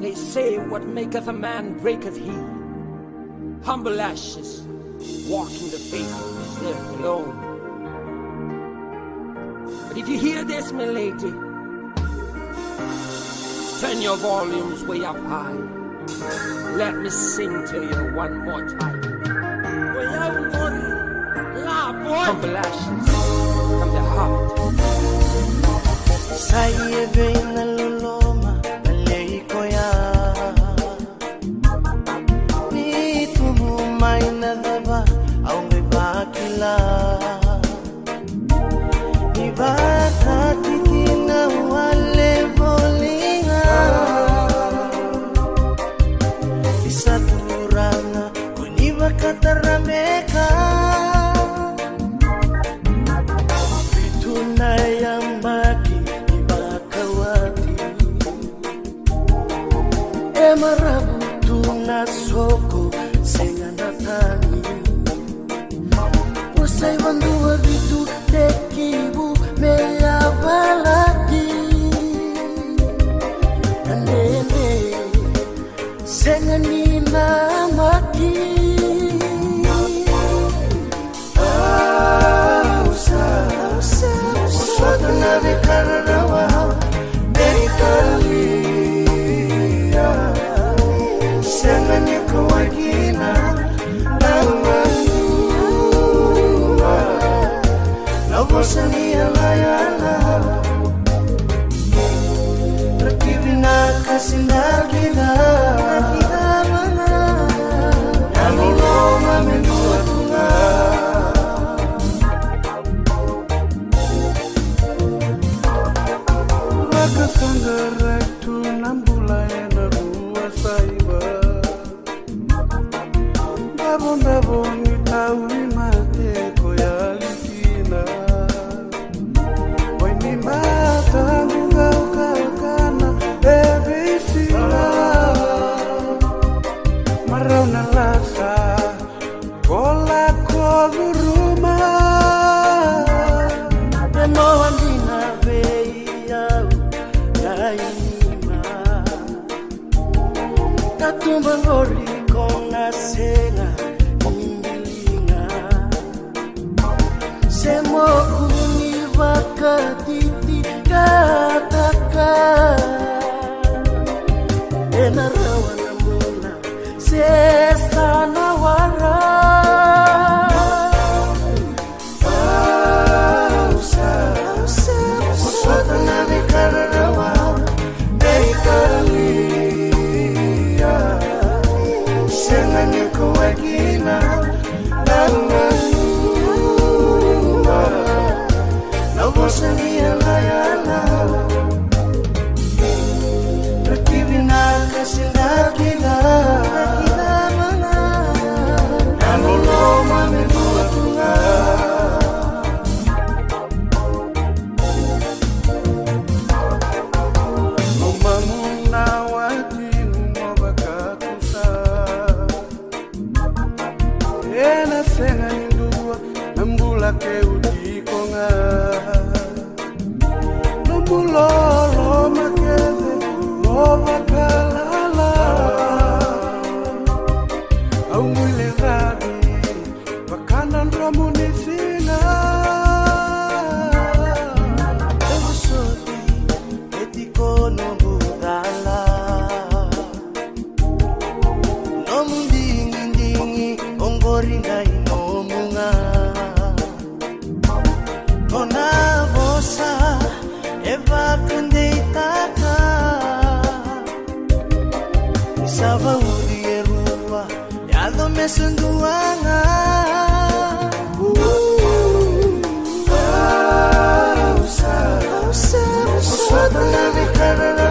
They say what maketh a man breaketh he. Humble ashes, walking the face of this earth alone. But if you hear this, my lady, turn your volumes way up high. Let me sing to you one more time. Humble ashes from the heart. Saye na Loloma, naleko ya. Vitu may nadaba, au may bakila. Vaka tikina wale bolinga. Isa turanga, kuniba katarameka. Vitu na yabaki, ibakawati. Maravu tuna soko, sega natani. Wasai bandua vitu tekibu meya balaki. Nene sega nina maki. Uswatu na vikararawa berikalia. Sega niko wakina nanuma. Na vosa ni alayala. Draki vinaka sindakina. Na Loloma menduatunga. Vaka sangaretu nambula ena rua saiba. Ndabo nitawi mateko ya likina. Wai ni mata nunga ukakana ebisila. Marau na lasa kola koluruma. Emo andina beia yaima. Katuba ngori kona sega imbilinga. Semo kuni vaka titi kataka. Enarawa namuna sesana wara. Uswata na vikararawa berikalia. Sega niko wakina nanuma. Na vosa ni alayala. Draki vinaka sindakina. Na Loloma menduatunga. Nomamu na watiqu mobakatusa. Ena sega nindua nambula ke udikonga. Nomu Loloma kece mobakalala. Au mwile rabi bakanan ramunisina. Evusoti etiko Nomu dala. Nomu ndingi ongori ngai Nomu nga. Nona vosa eva kandeitaka. Isava udierua yado mesenduanga. Uswatu na vikararawa